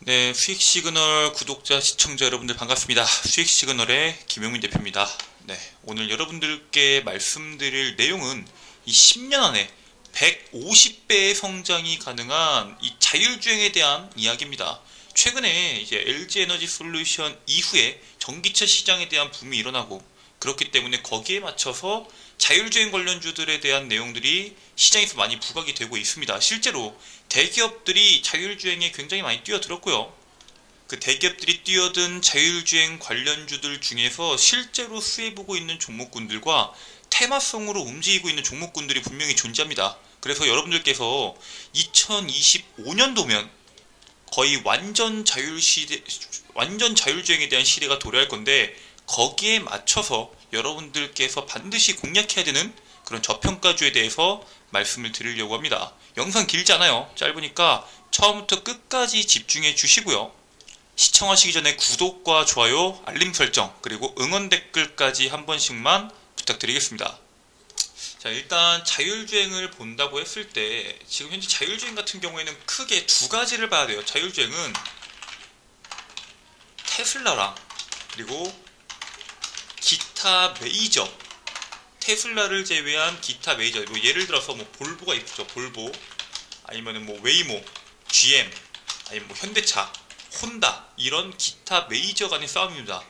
네, 수익 시그널 구독자, 시청자 여러분들 반갑습니다. 수익 시그널의 김용민 대표입니다. 네, 오늘 여러분들께 말씀드릴 내용은 이 10년 안에 150배의 성장이 가능한 이 자율주행에 대한 이야기입니다. 최근에 이제 LG 에너지 솔루션 이후에 전기차 시장에 대한 붐이 일어나고, 그렇기 때문에 거기에 맞춰서 자율주행 관련주들에 대한 내용들이 시장에서 많이 부각이 되고 있습니다. 실제로 대기업들이 자율주행에 굉장히 많이 뛰어들었고요. 그 대기업들이 뛰어든 자율주행 관련주들 중에서 실제로 수혜보고 있는 종목군들과 테마성으로 움직이고 있는 종목군들이 분명히 존재합니다. 그래서 여러분들께서 2025년도면 거의 완전 자율주행에 대한 시대가 도래할 건데, 거기에 맞춰서 여러분들께서 반드시 공략해야 되는 그런 저평가주에 대해서 말씀을 드리려고 합니다. 영상 길지 않아요. 짧으니까 처음부터 끝까지 집중해 주시고요. 시청하시기 전에 구독과 좋아요, 알림 설정, 그리고 응원 댓글까지 한 번씩만 부탁드리겠습니다. 자, 일단 자율주행을 본다고 했을 때 지금 현재 자율주행 같은 경우에는 크게 두 가지를 봐야 돼요. 자율주행은 테슬라랑 그리고 기타 메이저, 테슬라를 제외한 기타 메이저, 뭐 예를 들어서 뭐 볼보가 있죠. 볼보, 아니면은 뭐 웨이모, GM, 아니면 뭐 현대차, 혼다, 이런 기타 메이저 간의 싸움입니다.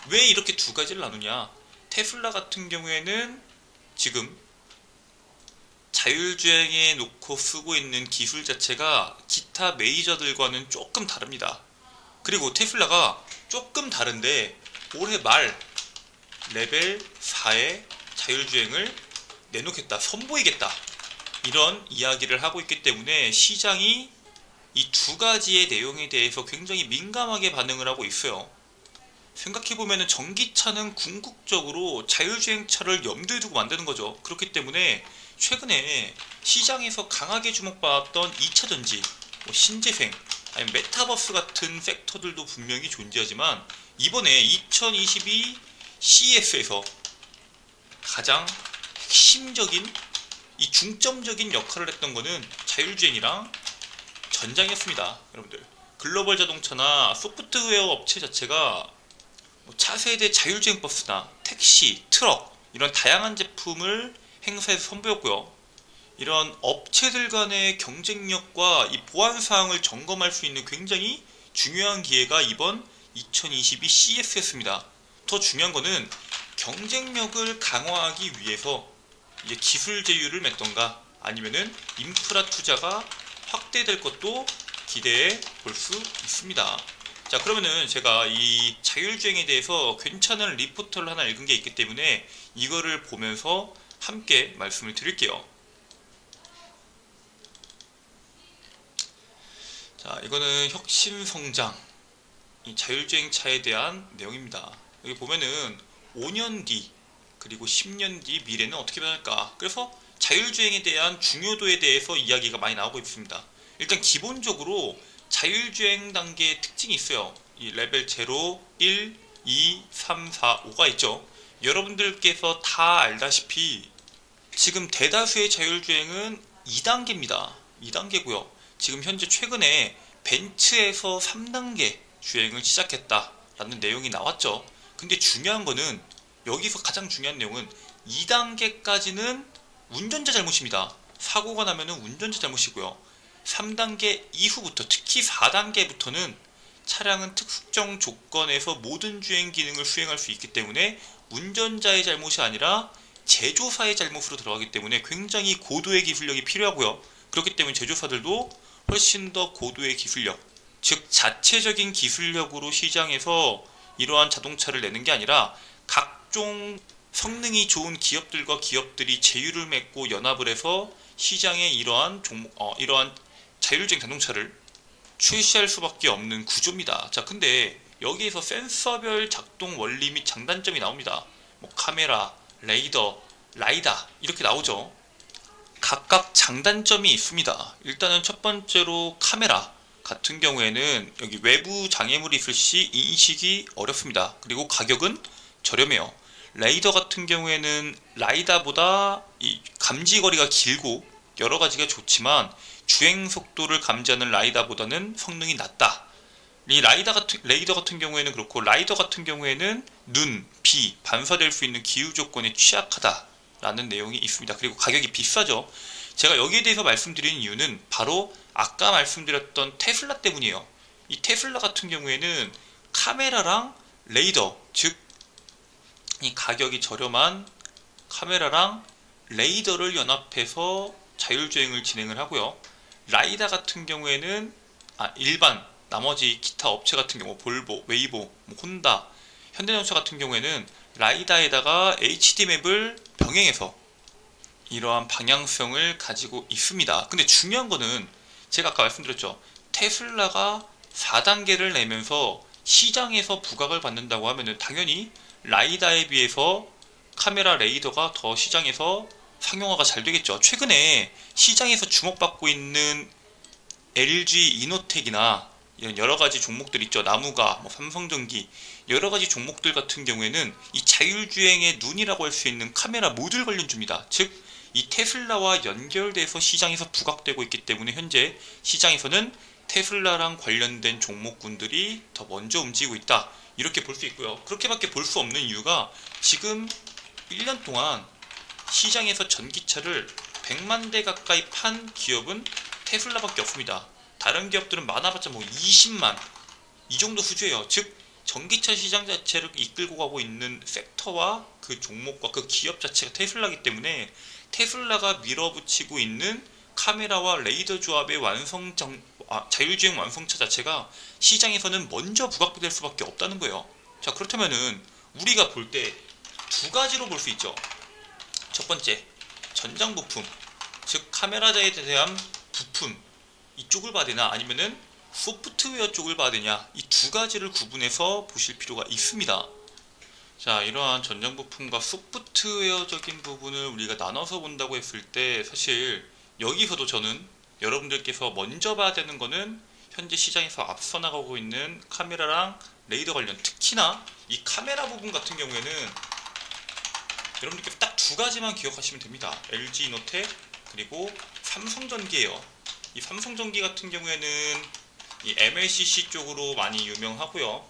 왜 이렇게 두 가지를 나누냐? 테슬라 같은 경우에는 지금 자율주행에 놓고 쓰고 있는 기술 자체가 기타 메이저들과는 조금 다릅니다. 그리고 테슬라가 조금 다른데 올해 말 레벨 4의 자율주행을 내놓겠다, 선보이겠다, 이런 이야기를 하고 있기 때문에 시장이 이 두 가지의 내용에 대해서 굉장히 민감하게 반응을 하고 있어요. 생각해보면 전기차는 궁극적으로 자율주행차를 염두에 두고 만드는 거죠. 그렇기 때문에 최근에 시장에서 강하게 주목받았던 2차전지, 뭐 신재생, 아니면 메타버스 같은 섹터들도 분명히 존재하지만, 이번에 2022 CES에서 가장 핵심적인, 이 중점적인 역할을 했던 거는 자율주행이랑 전장이었습니다. 여러분들, 글로벌 자동차나 소프트웨어 업체 자체가 뭐 차세대 자율주행 버스나 택시, 트럭, 이런 다양한 제품을 행사해서 선보였고요. 이런 업체들 간의 경쟁력과 이 보안사항을 점검할 수 있는 굉장히 중요한 기회가 이번 2022 CES였습니다. 더 중요한 거는 경쟁력을 강화하기 위해서 이제 기술 제휴를 맺던가 아니면은 인프라 투자가 확대될 것도 기대해 볼 수 있습니다. 자, 그러면은 제가 이 자율주행에 대해서 괜찮은 리포트를 하나 읽은 게 있기 때문에 이거를 보면서 함께 말씀을 드릴게요. 자, 이거는 혁신성장, 이 자율주행차에 대한 내용입니다. 여기 보면은 5년 뒤 그리고 10년 뒤 미래는 어떻게 변할까, 그래서 자율주행에 대한 중요도에 대해서 이야기가 많이 나오고 있습니다. 일단 기본적으로 자율주행 단계의 특징이 있어요. 이 레벨 0, 1, 2, 3, 4, 5가 있죠. 여러분들께서 다 알다시피 지금 대다수의 자율주행은 2단계입니다. 2단계고요. 지금 현재 최근에 벤츠에서 3단계 주행을 시작했다라는 내용이 나왔죠. 근데 중요한 거는, 여기서 가장 중요한 내용은 2단계까지는 운전자 잘못입니다. 사고가 나면은 운전자 잘못이고요. 3단계 이후부터, 특히 4단계부터는 차량은 특정 조건에서 모든 주행 기능을 수행할 수 있기 때문에 운전자의 잘못이 아니라 제조사의 잘못으로 들어가기 때문에 굉장히 고도의 기술력이 필요하고요. 그렇기 때문에 제조사들도 훨씬 더 고도의 기술력, 즉 자체적인 기술력으로 시장에서 이러한 자동차를 내는 게 아니라 각종 성능이 좋은 기업들과 기업들이 제휴를 맺고 연합을 해서 시장에 이러한 자율주행 자동차를 출시할 수밖에 없는 구조입니다. 자, 근데 여기에서 센서별 작동 원리 및 장단점이 나옵니다. 뭐 카메라, 레이더, 라이다 이렇게 나오죠. 각각 장단점이 있습니다. 일단은 첫 번째로 카메라 같은 경우에는 여기 외부 장애물이 있을 시 인식이 어렵습니다. 그리고 가격은 저렴해요. 레이더 같은 경우에는 라이다보다 이 감지거리가 길고 여러 가지가 좋지만 주행 속도를 감지하는 라이다보다는 성능이 낮다. 이 레이더 같은 경우에는 그렇고, 라이더 같은 경우에는 눈, 비, 반사될 수 있는 기후 조건에 취약하다라는 내용이 있습니다. 그리고 가격이 비싸죠. 제가 여기에 대해서 말씀드리는 이유는 바로 아까 말씀드렸던 테슬라 때문이에요. 이 테슬라 같은 경우에는 카메라랑 레이더, 즉 이 가격이 저렴한 카메라랑 레이더를 연합해서 자율주행을 진행을 하고요. 라이다 같은 경우에는 일반 나머지 기타 업체 같은 경우 볼보, 웨이보, 혼다, 현대자동차 같은 경우에는 라이다에다가 HD 맵을 병행해서 이러한 방향성을 가지고 있습니다. 근데 중요한 거는 제가 아까 말씀드렸죠. 테슬라가 4단계를 내면서 시장에서 부각을 받는다고 하면은 당연히 라이다에 비해서 카메라 레이더가 더 시장에서 상용화가 잘 되겠죠. 최근에 시장에서 주목받고 있는 LG 이노텍이나 이런 여러가지 종목들 있죠. 나무가, 삼성전기, 여러가지 종목들 같은 경우에는 이 자율주행의 눈이라고 할 수 있는 카메라 모듈 관련주입니다. 즉, 이 테슬라와 연결돼서 시장에서 부각되고 있기 때문에 현재 시장에서는 테슬라랑 관련된 종목군들이 더 먼저 움직이고 있다. 이렇게 볼 수 있고요. 그렇게밖에 볼 수 없는 이유가 지금 1년 동안 시장에서 전기차를 100만 대 가까이 판 기업은 테슬라밖에 없습니다. 다른 기업들은 많아봤자 20만 이 정도 수준이에요. 즉 전기차 시장 자체를 이끌고 가고 있는 섹터와 그 종목과 그 기업 자체가 테슬라이기 때문에 테슬라가 밀어붙이고 있는 카메라와 레이더 조합의 자율주행 완성차 자체가 시장에서는 먼저 부각될 수밖에 없다는 거예요. 자, 그렇다면은 우리가 볼 때 두 가지로 볼 수 있죠. 첫 번째, 전장 부품, 즉 카메라에 대한 부품 이쪽을 봐야 되나, 아니면은 소프트웨어 쪽을 봐야 되냐, 이 두 가지를 구분해서 보실 필요가 있습니다. 자, 이러한 전장 부품과 소프트웨어적인 부분을 우리가 나눠서 본다고 했을 때 사실 여기서도 저는 여러분들께서 먼저 봐야 되는 거는 현재 시장에서 앞서 나가고 있는 카메라랑 레이더 관련, 특히나 이 카메라 부분 같은 경우에는 여러분들께서 딱 두 가지만 기억하시면 됩니다. LG 이노텍 그리고 삼성전기예요. 이 삼성전기 같은 경우에는 이 MLCC 쪽으로 많이 유명하고요.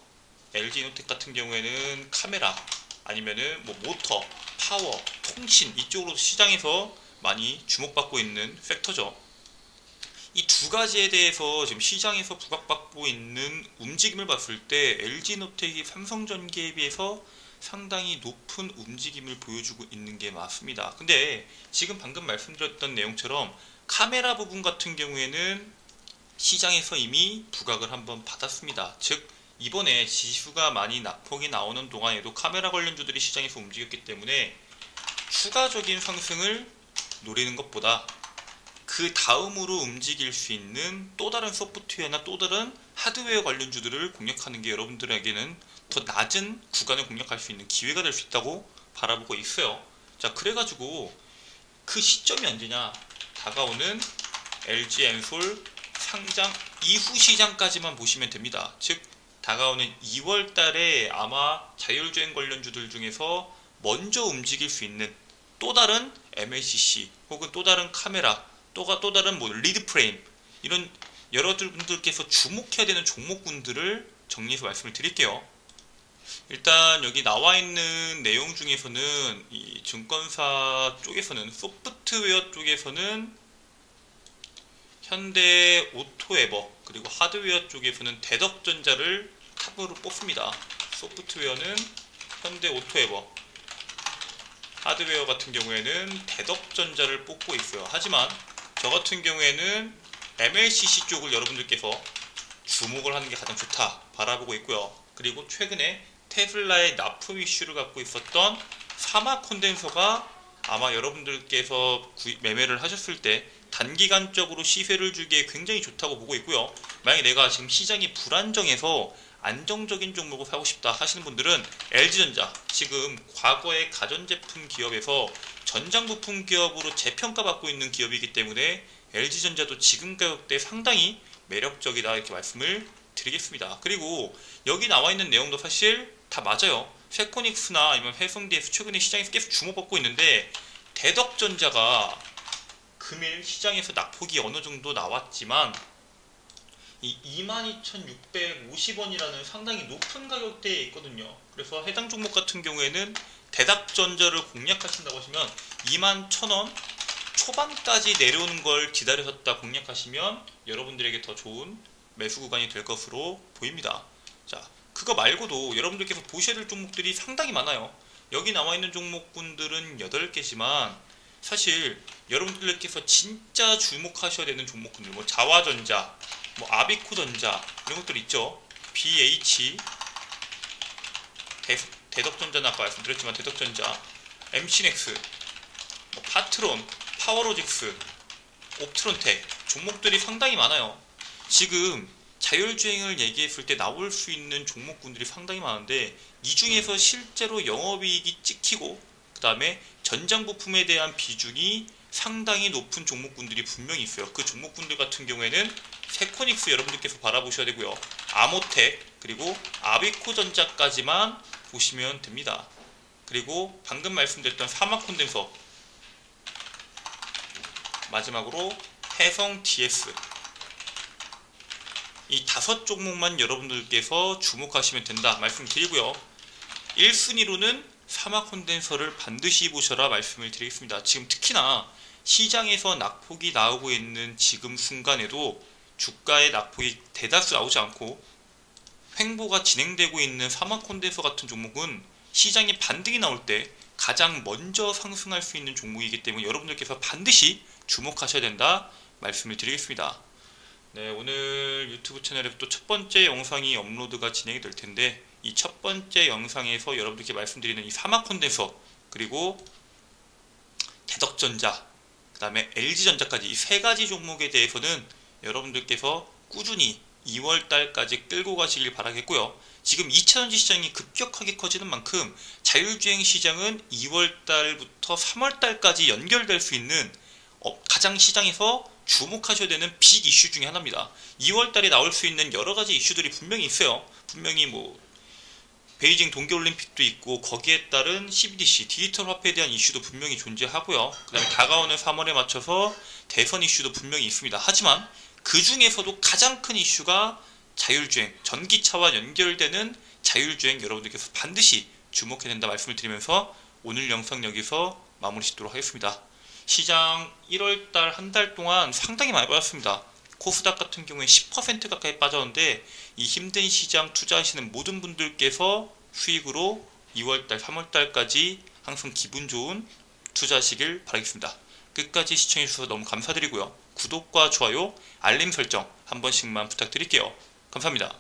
LG 이노텍 같은 경우에는 카메라 아니면은 모터, 파워, 통신 이쪽으로 시장에서 많이 주목받고 있는 섹터죠. 이 두 가지에 대해서 지금 시장에서 부각받고 있는 움직임을 봤을 때 LG 이노텍이 삼성전기에 비해서 상당히 높은 움직임을 보여주고 있는 게 맞습니다. 근데 지금 방금 말씀드렸던 내용처럼 카메라 부분 같은 경우에는 시장에서 이미 부각을 한번 받았습니다. 즉 이번에 지수가 많이 낙폭이 나오는 동안에도 카메라 관련주들이 시장에서 움직였기 때문에 추가적인 상승을 노리는 것보다 그 다음으로 움직일 수 있는 또 다른 소프트웨어나 또 다른 하드웨어 관련주들을 공략하는 게 여러분들에게는 더 낮은 구간을 공략할 수 있는 기회가 될 수 있다고 바라보고 있어요. 자, 그래가지고 그 시점이 언제냐, 다가오는 LG 엔솔 상장 이후 시장까지만 보시면 됩니다. 즉 다가오는 2월 달에 아마 자율주행 관련주들 중에서 먼저 움직일 수 있는 또 다른 MLCC 혹은 또 다른 카메라, 또 다른 리드 프레임, 이런 여러분들께서 주목해야 되는 종목군들을 정리해서 말씀을 드릴게요. 일단 여기 나와 있는 내용 중에서는 이 증권사 쪽에서는, 소프트웨어 쪽에서는 현대 오토에버, 그리고 하드웨어 쪽에서는 대덕전자를 탑으로 뽑습니다. 소프트웨어는 현대 오토에버, 하드웨어 같은 경우에는 대덕전자를 뽑고 있어요. 하지만 저 같은 경우에는 MLCC 쪽을 여러분들께서 주목을 하는 게 가장 좋다 바라보고 있고요. 그리고 최근에 테슬라의 납품 이슈를 갖고 있었던 사막 콘덴서가 아마 여러분들께서 매매를 하셨을 때 단기간적으로 시세를 주기에 굉장히 좋다고 보고 있고요. 만약에 내가 지금 시장이 불안정해서 안정적인 종목을 사고 싶다 하시는 분들은 LG전자, 지금 과거의 가전제품 기업에서 전장부품 기업으로 재평가받고 있는 기업이기 때문에 LG전자도 지금 가격대 상당히 매력적이다 이렇게 말씀을 드리겠습니다. 그리고 여기 나와 있는 내용도 사실 다 맞아요. 세코닉스나 아니면 해성DS 최근에 시장에서 계속 주목받고 있는데 대덕전자가 금일 시장에서 낙폭이 어느 정도 나왔지만 이 22,650원이라는 상당히 높은 가격대에 있거든요. 그래서 해당 종목 같은 경우에는 대닥전자를 공략하신다고 하시면 21,000원 초반까지 내려오는 걸 기다리셨다 공략하시면 여러분들에게 더 좋은 매수 구간이 될 것으로 보입니다. 자, 그거 말고도 여러분들께서 보셔야 될 종목들이 상당히 많아요. 여기 나와 있는 종목군들은 8개지만 사실 여러분들께서 진짜 주목하셔야 되는 종목군들, 뭐 자화전자, 뭐 아비코전자 이런 것들 있죠. BH, 대덕전자는 아까 말씀드렸지만 대덕전자, MC넥스, 뭐 파트론, 파워로직스, 옵트론텍 종목들이 상당히 많아요. 지금 자율주행을 얘기했을 때 나올 수 있는 종목군들이 상당히 많은데 이 중에서 실제로 영업이익이 찍히고 그 다음에 전장 부품에 대한 비중이 상당히 높은 종목군들이 분명히 있어요. 그 종목군들 같은 경우에는 세코닉스 여러분들께서 바라보셔야 되고요. 아모텍 그리고 아비코전자까지만 보시면 됩니다. 그리고 방금 말씀드렸던 사막콘덴서, 마지막으로 해성 DS, 이 5종목만 여러분들께서 주목하시면 된다 말씀드리고요. 1순위로는 사막콘덴서를 반드시 보셔라 말씀을 드리겠습니다. 지금 특히나 시장에서 낙폭이 나오고 있는 지금 순간에도 주가의 낙폭이 대다수 나오지 않고 횡보가 진행되고 있는 사막콘덴서 같은 종목은 시장에 반등이 나올 때 가장 먼저 상승할 수 있는 종목이기 때문에 여러분들께서 반드시 주목하셔야 된다 말씀을 드리겠습니다. 네, 오늘 유튜브 채널에서 또 첫 번째 영상이 업로드가 진행이 될 텐데 이 첫 번째 영상에서 여러분들께 말씀드리는 이 사막콘덴서 그리고 대덕전자 그 다음에 LG전자까지 이 3가지 종목에 대해서는 여러분들께서 꾸준히 2월달까지 끌고 가시길 바라겠고요. 지금 2차전지 시장이 급격하게 커지는 만큼 자율주행 시장은 2월달부터 3월달까지 연결될 수 있는 가장 시장에서 주목하셔야 되는 빅 이슈 중에 하나입니다. 2월달에 나올 수 있는 여러가지 이슈들이 분명히 있어요. 분명히 뭐 베이징 동계올림픽도 있고 거기에 따른 CBDC 디지털 화폐에 대한 이슈도 분명히 존재하고요. 그 다음에 다가오는 3월에 맞춰서 대선 이슈도 분명히 있습니다. 하지만 그 중에서도 가장 큰 이슈가 자율주행, 전기차와 연결되는 자율주행 여러분들께서 반드시 주목해야 된다 말씀을 드리면서 오늘 영상 여기서 마무리 짓도록 하겠습니다. 시장 1월달 한 달 동안 상당히 많이 빠졌습니다. 코스닥 같은 경우에 10% 가까이 빠졌는데 이 힘든 시장 투자하시는 모든 분들께서 수익으로 2월달, 3월달까지 항상 기분 좋은 투자하시길 바라겠습니다. 끝까지 시청해주셔서 너무 감사드리고요. 구독과 좋아요, 알림 설정 한 번씩만 부탁드릴게요. 감사합니다.